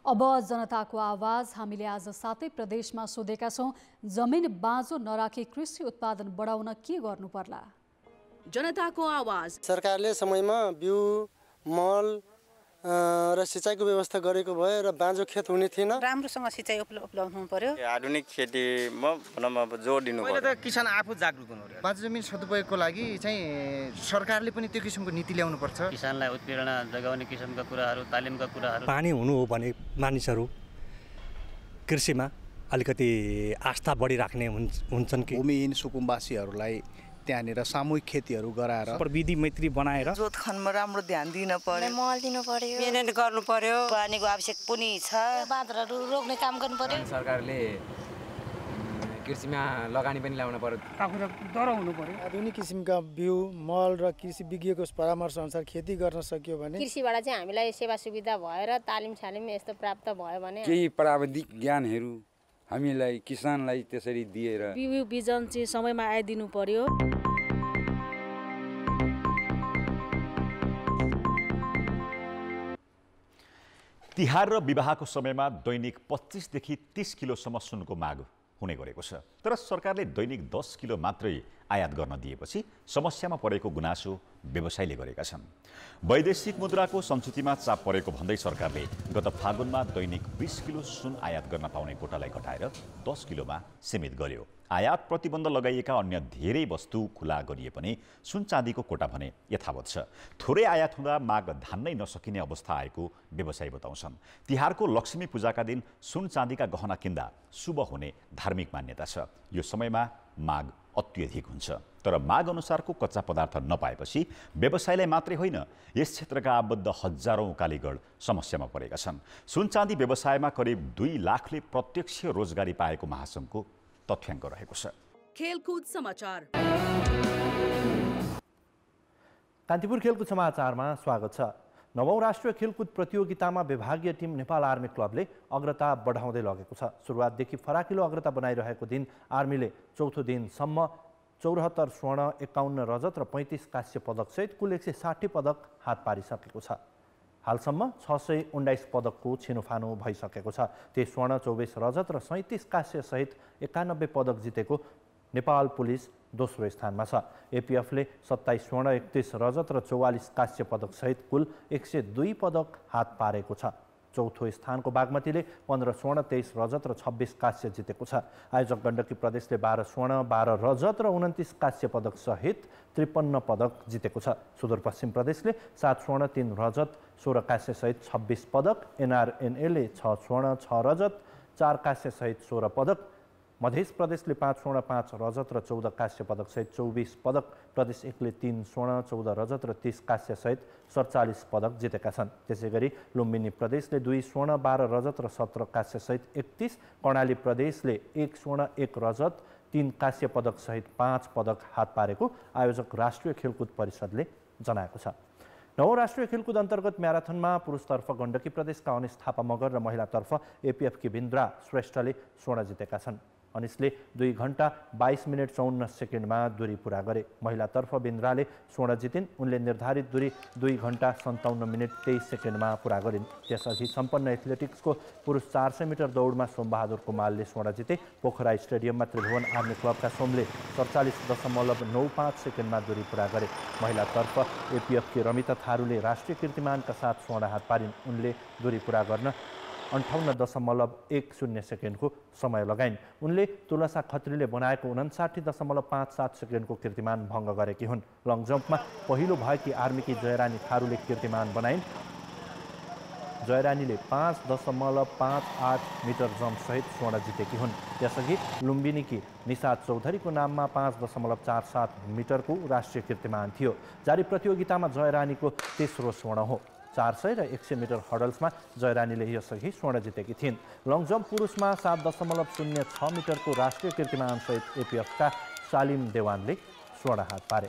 S1: अब जनताको आवाज हामीले आज 7 प्रदेशमा सोधेका छौँ। जमिन बाँझो नराखी कृषि उत्पादन बढाउन के गर्नु पर्ला?
S23: जनताको आवाज।
S24: सरकारले समयमा बिउ, मल र सिँचाइको व्यवस्था गरेको भए र बाँझो खेत हुने थिएन।
S23: राम्रोसँग सिँचाइ उपलब्ध हुनु पर्यो।
S25: आधुनिक खेतीमा भनौँ अब जोड दिनु पर्यो।
S26: पहिला त किसान आफू जागरुक हुनु पर्यो। बाँझो जमिन सदुपयोगको लागि चाहिँ सरकारले पनि त्यो किसिमको नीति ल्याउनु पर्छ।
S27: किसानलाई उत्प्रेरणा जगाउने किसिमका कुराहरू, तालिमका कुराहरू।
S28: पानी हुनु हो भने मानिसहरू कृषिमा अलिकति आस्था बढिराख्ने हुन्छन् कि
S29: भूमिहीन सुकुम्बासीहरूलाई त्यहाँनिर सामूहिक खेतीहरू गराएर
S28: प्रविधि मैत्री बनाएर
S30: जोत खनमा राम्रो ध्यान दिन पर्यो,
S23: मल दिनु पर्यो,
S30: मेहनत गर्नु पर्यो,
S23: पानीको आवश्यक पनि छ, बाँदरहरू रोक्ने काम गर्नु पर्यो।
S31: सरकारले कृषिमा लगानी पनि ल्याउनु पर्यो,
S24: आफूलाई डर हुनु पर्यो। आधुनिक किसिमका बिउ, मल र कृषि विज्ञको परामर्श अनुसार खेती गर्न सकियो भने
S32: कृषिबाट चाहिँ हामीलाई सेवा सुविधा भएर तालिम यस्तो प्राप्त भयो भने
S33: केही प्राविधिक ज्ञानहरू हामीलाई किसानलाई त्यसरी दिएर
S23: बिउ बिजन चाहिँ समयमा आइदिनु पर्यो।
S2: तिहार र विवाहको समयमा दैनिक 25 देखि 30 किलोसम्म सुनको माग हुने गरेको छ। तर सरकारले दैनिक 10 किलो मात्रै आयात गर्न दिएपछि समस्यामा परेको गुनासो व्यवसायीले गरेका छन्। वैदेशिक मुद्राको संचितिमा चाप परेको भन्दै सरकारले गत फागुनमा दैनिक 20 किलो सुन आयात गर्न पाउने कोटालाई घटाएर 10 किलोमा सीमित गर्यो। आयात प्रतिबन्ध लगाइएका अन्य धेरै वस्तु खुला गरिए पनि सुन चाँदीको कोटा भने यथावत छ। थोरै आयात हुँदा माग धान्नै नसकिने अवस्था आएको व्यवसायी बताउँछन्। तिहारको लक्ष्मी पूजाका दिन सुन चाँदीका गहना किन्दा शुभ हुने धार्मिक मान्यता छ। यो समयमा माग अत्यधिक हुन्छ। तर माग अनुसारको कच्चा पदार्थ नपाएपछि व्यवसायलाई मात्रै होइन, यस क्षेत्रका आबद्ध हजारौं कालीगढ समस्यामा परेका छन्। सुन चाँदी व्यवसायमा करिब 2 लाखले प्रत्यक्ष रोजगारी पाएको महासंघको तथ्याङ्क रहेको छ।
S23: खेलकुद समाचार।
S34: कान्तिपुर खेलकुद समाचारमा स्वागत छ। 9औं राष्ट्रिय खेलकुद प्रतियोगितामा विभागीय टिम नेपाल आर्मी क्लबले अग्रता बढाउँदै लगेको छ। सुरुवातदेखि फराकिलो अग्रता बनाइरहेको दिन आर्मीले चौथो दिनसम्म 74 स्वर्ण, 51 रजत र 35 कांस्य पदकसहित कुल 160 पदक हात पारिसकेको छ। हालसम्म 619 पदकको छिनोफानो भइसकेको छ। त्यही स्वर्ण, 24 रजत र 37 कांस्यसहित 91 पदक जितेको नेपाल पुलिस दोस्रो स्थानमा छ। एपीएफले 27 स्वर्ण, 31 रजत र 44 कांस्य पदकसहित कुल 102 पदक हात पारेको छ। चौथो स्थानको बागमतीले 15 स्वर्ण, 23 रजत र 26 कांस्य जितेको छ। आयोजक गण्डकी प्रदेशले 12 स्वर्ण, 12 रजत र 29 कांस्य पदकसहित 53 पदक जितेको छ। सुदूरपश्चिम प्रदेशले 7 स्वर्ण, 3 रजत, 16 कांस्यसहित 26 पदक, एनआरएनएले 6 स्वर्ण, 6 रजत, 4 कांस्यसहित 16 पदक, मध्य प्रदेशले 5 स्वर्ण, 5 रजत र 14 कांस्य पदकसहित 24 पदक, प्रदेश 1ले 3 स्वर्ण, 14 रजत र 30 कांस्यसहित 47 पदक जितेका छन्। त्यसैगरी लुम्बिनी प्रदेशले 2 स्वर्ण, 12 रजत र 17 कांस्यसहित 31, कर्णाली प्रदेशले 1 स्वर्ण, 1 रजत, 3 कांस्य पदकसहित 5 पदक हात पारेको आयोजक राष्ट्रिय खेलकुद परिषदले जनाएको छ। नवौं राष्ट्रिय खेलकुद अन्तर्गत म्याराथनमा पुरुषतर्फ गण्डकी प्रदेशका अनिश थापा मगर र महिलातर्फ एपीएफकी बिन्द्रा श्रेष्ठले स्वर्ण जितेका छन्। अनिशले 2 घण्टा 22 मिनट 54 सेकेन्डमा दूरी पुरा गरे। महिलातर्फ बिन्द्राले स्वर्ण जितिन्। उनले निर्धारित दूरी 2 घण्टा 57 मिनट 23 सेकेन्डमा पुरा गरिन्। त्यसअघि सम्पन्न एथलेटिक्सको पुरुष 400 मिटर दौडमा सोमबहादुर कुमारले स्वर्ण जिते। पोखरा स्टेडियममा त्रिभुवन आर्मी क्लबका सोमले 47.95 सेकेन्डमा दूरी पुरा गरे। महिलातर्फ एपीएफकी रमिता थारूले राष्ट्रिय कीर्तिमानका साथ स्वर्ण हात पारिन्। उनले दूरी पुरा गर्न 58.10 सेकेन्डको समय लगाइन्। उनले तुलसा खत्रीले बनाएको 59.57 सेकेन्डको कीर्तिमान भङ्ग गरेकी हुन्। लङ जम्पमा पहिलो भएकी आर्मीकी जयरानी थारूले कीर्तिमान बनाइन्। जयरानीले 5.58 मिटर जम्पसहित स्वर्ण जितेकी हुन्। त्यसअघि लुम्बिनीकी निशाद चौधरीको नाममा 5.47 मिटरको राष्ट्रिय कीर्तिमान थियो। जारी प्रतियोगितामा जयरानीको तेस्रो स्वर्ण हो। 400 र 100 मिटर हडल्समा जयरानीले यसअघि स्वर्ण जितेकी थिइन्। लङ जम्प पुरुषमा 7.06 मिटरको राष्ट्रिय कीर्तिमानसहित एपीएफका सालिम देवानले स्वर्ण हात पारे।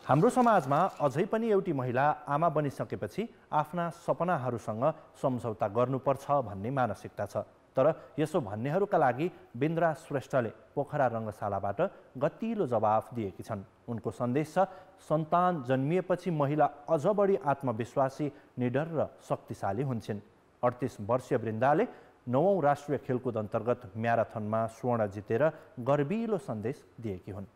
S34: हाम्रो समाजमा अझै पनि एउटी महिला आमा बनिसकेपछि आफ्ना सपनाहरूसँग सम्झौता गर्नुपर्छ भन्ने मानसिकता छ। तर यसो भन्नेहरूका लागि बिन्द्रा श्रेष्ठले पोखरा रङ्गशालाबाट गतिलो जवाफ दिएकी छन्। उनको सन्देश छ, सन्तान जन्मिएपछि महिला अझ बढी आत्मविश्वासी, निडर र शक्तिशाली हुन्छन्। 38 वर्षीय वृन्दाले 9औं राष्ट्रिय खेलकुद अन्तर्गत म्याराथनमा स्वर्ण जितेर गर्विलो सन्देश दिएकी हुन्।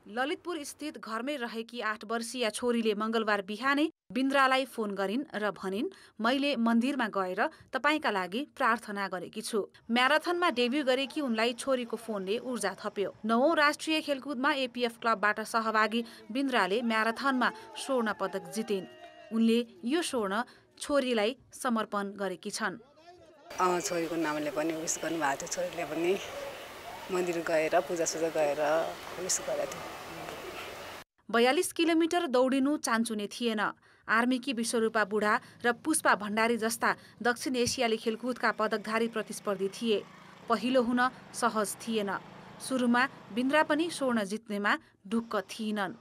S3: ललितपुर स्थित घरमै रहेकी 8 वर्षीय छोरीले मंगलबार बिहानै बिन्द्रालाई फोन गरिन् र भनिन्, मैले मन्दिरमा गएर तपाईका लागि प्रार्थना गरेकी छु। म्याराथनमा डेब्यू गरेकी उनलाई छोरीको फोनले ऊर्जा थप्यो। 9औं राष्ट्रिय खेलकुदमा एपीएफ क्लबबाट सहभागी बिन्द्राले म्याराथनमा स्वर्ण पदक जितिन्। उनले यो स्वर्ण छोरीलाई समर्पण गरेकी छन्।
S4: छोरीको नामले पनि विश गर्नुभएको थियो। छोरीले पनि मन्दिर गएर पूजासुजा गरेर विश गरेको थियो।
S3: 42 किलोमिटर दौडिनु चान्चुने थिएन। आर्मीकी विश्वरूपा बुढा र पुष्पा भण्डारी जस्ता दक्षिण एसियाली खेलकुदका पदकधारी प्रतिस्पर्धी थिए। पहिलो हुन सहज थिएन। सुरुमा बिन्द्रा पनि स्वर्ण जित्नेमा ढुक्क थिएनन्।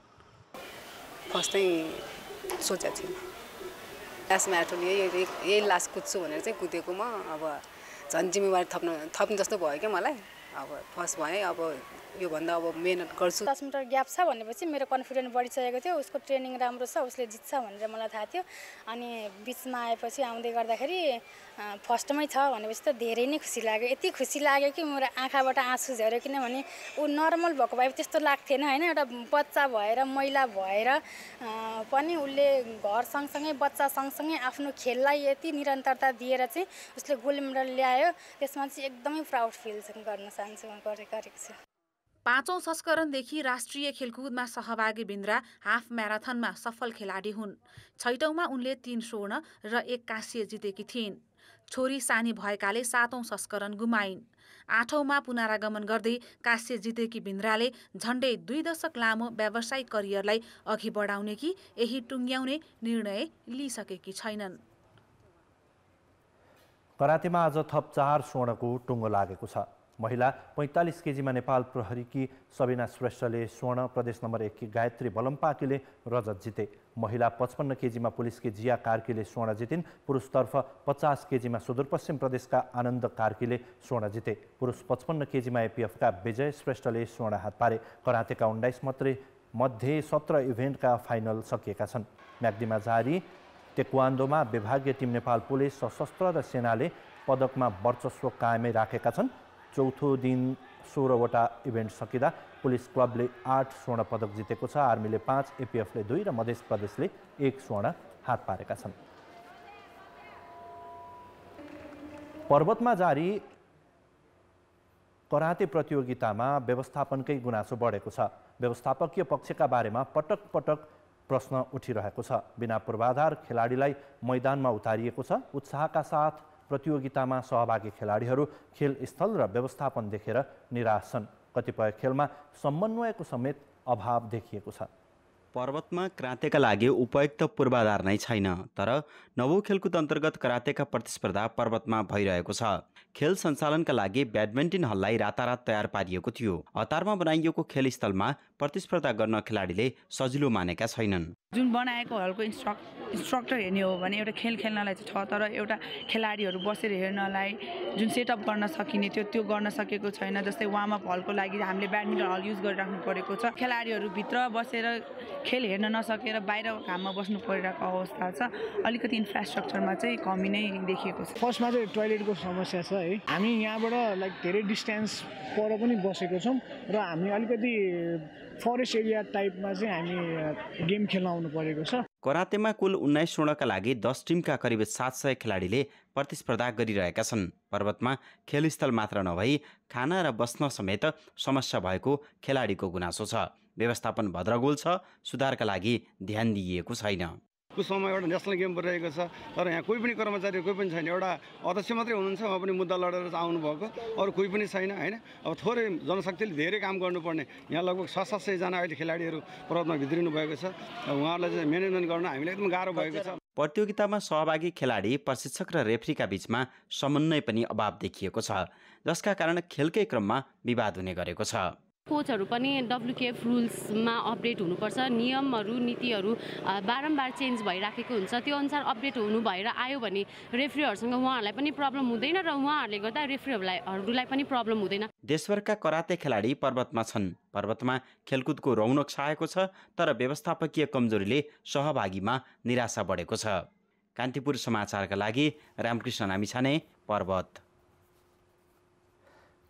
S4: फर्स्टै सोचेको थिएँ लास्ट म्याराथन यही लास्ट कुद्छु भनेर चाहिँ कुदेको म अब झन् जिम्मेवारी थप्ने जस्तो भयो क्या मलाई। अब फर्स्ट भएँ, अब योभन्दा अब मेहनत गर्छु।
S6: 10 मिटर ग्याप छ भनेपछि मेरो कन्फिडेन्स बढिसकेको थियो। उसको ट्रेनिङ राम्रो छ, उसले जित्छ भनेर मलाई थाहा थियो। अनि बिचमा आएपछि आउँदै गर्दाखेरि फर्स्टमै छ भनेपछि त धेरै नै खुसी लाग्यो। यति खुसी लाग्यो कि मेरो आँखाबाट आँसु झऱ्यो। किनभने ऊ नर्मल भएको भए त्यस्तो लाग्थेन होइन। एउटा बच्चा भएर, महिला भएर पनि उसले घर सँगसँगै बच्चा सँगसँगै आफ्नो खेललाई यति निरन्तरता दिएर चाहिँ उसले गोल्ड मेडल ल्यायो। त्यसमा चाहिँ एकदमै प्राउड फिल गर्न चाहन्छु, म गरेको छु।
S3: 5औं संस्करणदेखि राष्ट्रिय खेलकुदमा सहभागी बिन्द्रा हाफ म्याराथनमा सफल खेलाडी हुन्। 6औंमा उनले 3 स्वर्ण र 1 कांस्य जितेकी थिइन्। छोरी सानी भएकाले 7औं संस्करण गुमाइन्। 8औंमा पुनरागमन गर्दै कांस्य जितेकी बिन्द्राले झण्डै 2 दशक लामो व्यावसायिक करियरलाई अघि बढाउने कि यही टुङ्ग्याउने निर्णय लिइसकेकी छैनन्।
S34: करातेमा आज थप 4 स्वर्णको टुङ्गो लागेको छ। महिला 45 केजीमा नेपाल प्रहरीकी सबिना श्रेष्ठले स्वर्ण, प्रदेश नम्बर 1 की गायत्री बलम्पाकीले रजत जिते। महिला 55 केजीमा पुलिसकी जिया कार्कीले स्वर्ण जितिन्। पुरुषतर्फ 50 केजीमा सुदूरपश्चिम प्रदेशका आनन्द कार्कीले स्वर्ण जिते। पुरुष 55 केजीमा एपीएफका विजय श्रेष्ठले स्वर्ण हात पारे। करातेका 19 मध्ये 17 इभेन्टका फाइनल सकिएका छन्। म्याग्दीमा जारी टेक्वान्डोमा विभागीय टिम नेपाल पुलिस, सशस्त्र र सेनाले पदकमा वर्चस्व कायमै राखेका छन्। चौथो दिन 16 वटा इभेन्ट सकिँदा पुलिस क्लबले 8 स्वर्ण पदक जितेको छ। आर्मीले 5, एपीएफले 2 र मध्य प्रदेशले 1 स्वर्ण हात पारेका छन्। पर्वतमा जारी कराते प्रतियोगितामा व्यवस्थापनकै गुनासो बढेको छ। व्यवस्थापकीय पक्षका बारेमा पटक पटक प्रश्न उठिरहेको छ। बिना पूर्वाधार खेलाडीलाई मैदानमा उतारिएको छ। उत्साहका साथ प्रतियोगितामा सहभागी खेलाडीहरू खेल स्थल र व्यवस्थापन देखेर निराश छन्। कतिपय खेलमा समन्वयको समेत अभाव देखिएको छ।
S7: पर्वतमा करातेका लागि उपयुक्त पूर्वाधार नै छैन, तर नवौं खेलकुद अन्तर्गत करातेका प्रतिस्पर्धा पर्वतमा भइरहेको छ। खेल सञ्चालनका लागि ब्याडमिन्टन हललाई रातारात तयार पारिएको थियो। हतारमा बनाइएको खेलस्थलमा प्रतिस्पर्धा गर्न खेलाडीले सजिलो मानेका छैनन्।
S8: जुन बनाएको हलको इन्स्ट्रक्टर हेर्ने हो भने एउटा खेल खेल्नलाई चाहिँ छ, तर एउटा खेलाडीहरू बसेर हेर्नलाई जुन सेटअप गर्न सकिने थियो त्यो गर्न सकेको छैन। जस्तै वार्म अप हलको लागि हामीले ब्याडमिन्टन हल युज गरिराख्नु परेको छ। खेलाडीहरू भित्र बसेर खेल हेर्न नसकेर बाहिर घाममा बस्नु परिरहेको अवस्था छ। अलिकति इन्फ्रास्ट्रक्चरमा चाहिँ कमी नै देखिएको छ।
S9: फर्स्टमा चाहिँ टोयलेटको समस्या छ है। हामी यहाँबाट धेरै डिस्टेन्स पर पनि बसेको छौँ र हामी अलिकति फरेस्ट एरिया टाइपमा चाहिँ हामी गेम खेल्न आउनु परेको छ।
S7: करातेमा कुल 19 स्वर्णका लागि 10 टिमका करिब 700 खेलाडीले प्रतिस्पर्धा गरिरहेका छन्। पर्वतमा खेलस्थल मात्र नभई खाना र बस्न समेत समस्या भएको खेलाडीको गुनासो छ। व्यवस्थापन भद्रगोल छ, सुधारका लागि ध्यान दिइएको छैन।
S10: कुसमा एउटा नेसनल गेम भइरहेको छ, तर यहाँ कोही पनि कर्मचारी कोही पनि छैन। एउटा अध्यक्ष मात्रै हुनुहुन्छ, उहाँ पनि मुद्दा लडेर आउनुभएको, अरू कोही पनि छैन होइन। अब थोरै जनशक्तिले धेरै काम गर्नुपर्ने। यहाँ लगभग 700 जना अहिले खेलाडीहरू पर्वतमा भित्रिनु भएको छ। उहाँहरूलाई चाहिँ म्यानेजमेन्ट गर्न हामीलाई एकदम गाह्रो भएको छ।
S7: प्रतियोगितामा सहभागी खेलाडी, प्रशिक्षक र रेफ्रीका बीचमा समन्वय पनि अभाव देखिएको छ, जसका कारण खेलकै क्रममा विवाद हुने गरेको छ।
S11: कोचहरू पनि WKF रुल्समा अपडेट हुनुपर्छ। नियमहरू, नीतिहरू बारम्बार चेन्ज भइराखेको हुन्छ। त्यो अनुसार अपडेट हुनु भएर आयो भने रेफ्रीहरूसँग उहाँहरूलाई पनि प्रब्लम हुँदैन र उहाँहरूले गर्दा रेफ्रीहरूलाई पनि प्रब्लम हुँदैन।
S7: देशभरका कराते खेलाडी पर्वतमा छन्। पर्वतमा खेलकुदको रौनक छाएको छ, तर व्यवस्थापकीय कमजोरीले सहभागीमा निराशा बढेको छ। कान्तिपुर समाचारका लागि रामकृष्ण नामिछाने, पर्वत।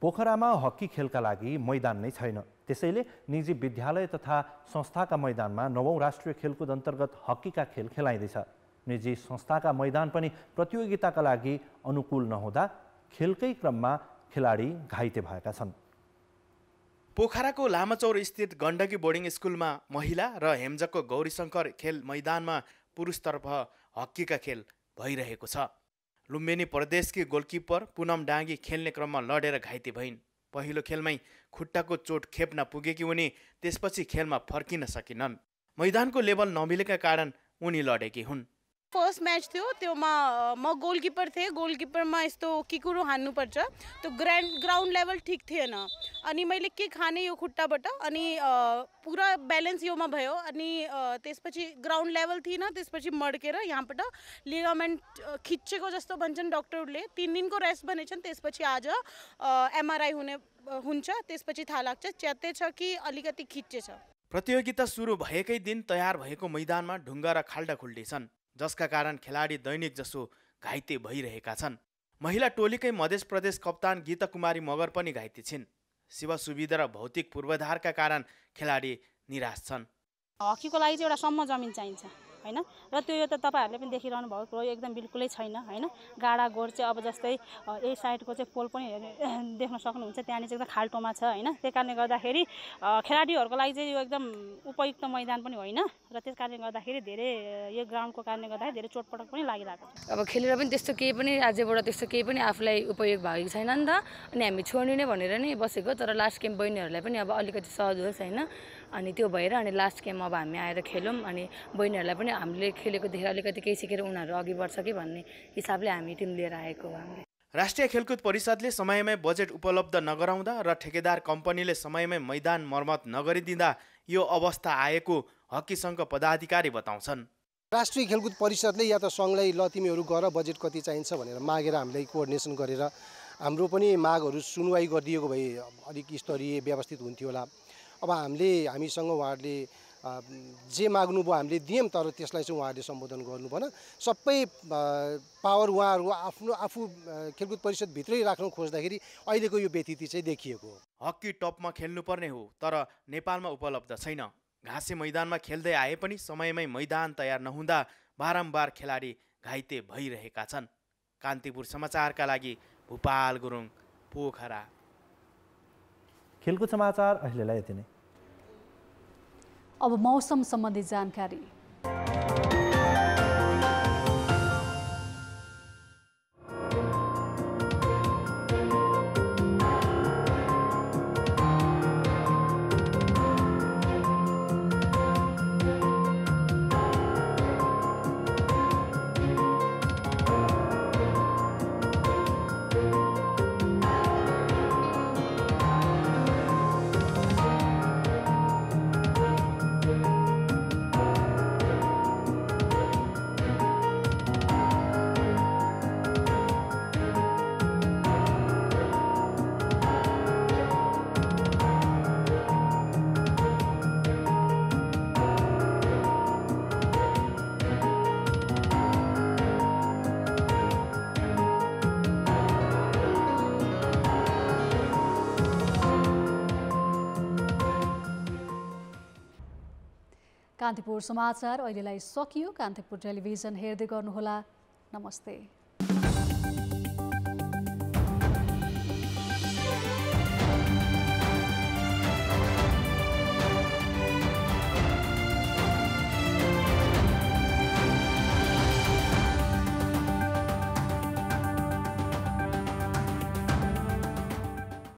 S34: पोखरामा हकी खेलका लागि मैदान नै छैन। त्यसैले निजी विद्यालय तथा संस्थाका मैदानमा 9औं राष्ट्रिय खेलकुद अन्तर्गत हकीका खेल खेलाइँदैछ। निजी संस्थाका मैदान पनि प्रतियोगिताका लागि अनुकूल नहुँदा खेलकै क्रममा खेलाडी घाइते भएका छन्।
S12: पोखराको लामाचौर स्थित गण्डकी बोर्डिङ स्कुलमा महिला र हेम्जकको गौरीशङ्कर खेल मैदानमा पुरुषतर्फ हकीका खेल भइरहेको छ। लुम्बिनी प्रदेशकी गोलकिपर पुनम डाँगी खेल्ने क्रममा लडेर घाइते भइन्। पहिलो खेलमै खुट्टाको चोट खेप्न पुगेकी उनी त्यसपछि खेलमा फर्किन सकिनन्। मैदानको लेभल नमिलेका कारण उनी लडेकी हुन्।
S13: फर्स्ट मैच थियो, त्योमा म गोलकिपर थिएँ। गोलकिपरमा यस्तो किकुरो हान्नुपर्छ, त्यो ग्राउन्ड लेभल ठिक थिएन। अनि मैले किक हाने यो खुट्टाबाट, अनि पुरा ब्यालेन्स योमा भयो। अनि त्यसपछि ग्राउन्ड लेभल थिएन, त्यसपछि मड्केर यहाँबाट लिगामेन्ट खिचेको जस्तो भन्छन् डक्टरले। 3 दिनको रेस्ट भनेछन्। त्यसपछि आज MRI हुन्छ, त्यसपछि थाहा लाग्छ च्याते छ कि अलिकति खिचेछ।
S12: प्रतियोगिता सुरु भएकै दिन तयार भएको मैदानमा ढुङ्गा र खाल्डा खुल्डी छन्, जसका कारण खेलाडी दैनिक जसो घाइते भइरहेका छन्। महिला टोलीकै मध्य प्रदेश कप्तान गीता कुमारी मगर पनि घाइते छिन्। सेवा सुविधा र भौतिक पूर्वाधारका कारण खेलाडी निराश छन्।
S6: हकीको लागि चाहिँ एउटा सम्म जमिन चाहिन्छ हैन, र त्यो यो त तपाईहरुले पनि देखिरहनु भएको कुरो एकदम बिल्कुलै छैन हैन। गाडा गोड चाहिँ अब जस्तै ए साइडको चाहिँ पोल पनि देख्न सक्नुहुन्छ, त्यहाँ चाहिँ एकदम खाल्टोमा छ हैन। त्यही कारणले गर्दाखेरि खेलाडीहरुको लागि चाहिँ यो एकदम उपयुक्त मैदान पनि होइन, र त्यस कारणले गर्दाखेरि धेरै यो ग्राउन्डको कारणले गर्दाखेरि धेरै चोटपटक पनि लागिरहेको छ।
S14: अब खेलेर पनि त्यस्तो केही पनि राज्यबाट त्यस्तो केही पनि आफूलाई उपयोग भएको छैन नि त। अनि हामी छोड्ने नै भनेर नै बसेको, तर लास्ट गेम बहिनीहरुलाई पनि अब अलिकति सहज होस् हैन। अनि त्यो भएर अनि लास्ट गेम अब हामी आएर खेलौँ, अनि बहिनीहरूलाई पनि हामीले खेलेको देखेर अलिकति केही सिकेर उनीहरू अघि बढ्छ कि भन्ने हिसाबले हामी टिम लिएर आएको हो। हामीले
S12: राष्ट्रिय खेलकुद परिषदले समयमै बजेट उपलब्ध नगराउँदा र ठेकेदार कम्पनीले समयमै मैदान मर्मत नगरिदिँदा यो अवस्था आएको हकी सङ्घका पदाधिकारी बताउँछन्।
S1: राष्ट्रिय खेलकुद परिषदले या त सङ्घलाई ल तिमीहरू गर बजेट कति चाहिन्छ भनेर मागेर हामीलाई कोअर्डिनेसन गरेर हाम्रो पनि मागहरू सुनवाई गरिदिएको भए अलिक स्तरीय व्यवस्थित हुन्थ्यो होला। अब हामीसँग उहाँहरूले जे माग्नुभयो हामीले दियौँ, तर त्यसलाई चाहिँ उहाँहरूले सम्बोधन गर्नु भएन। सबै पावर उहाँहरू आफू खेलकुद परिषदभित्रै राख्न खोज्दाखेरि अहिलेको यो व्यतिथि चाहिँ देखिएको हो।
S12: हकी टपमा खेल्नुपर्ने हो, तर नेपालमा उपलब्ध छैन। घाँसे मैदानमा खेल्दै आए पनि समयमै मैदान तयार नहुँदा बारम्बार खेलाडी घाइते भइरहेका छन्। कान्तिपुर समाचारका लागि भूपाल गुरुङ, पोखरा।
S34: खेलकुद समाचार अहिलेलाई यति नै।
S5: अब मौसम सम्बन्धी जानकारी। कान्तिपुर समाचार अहिलेलाई सकियो। कान्तिपुर टेलिभिजन हेर्दै गर्नुहोला। नमस्ते।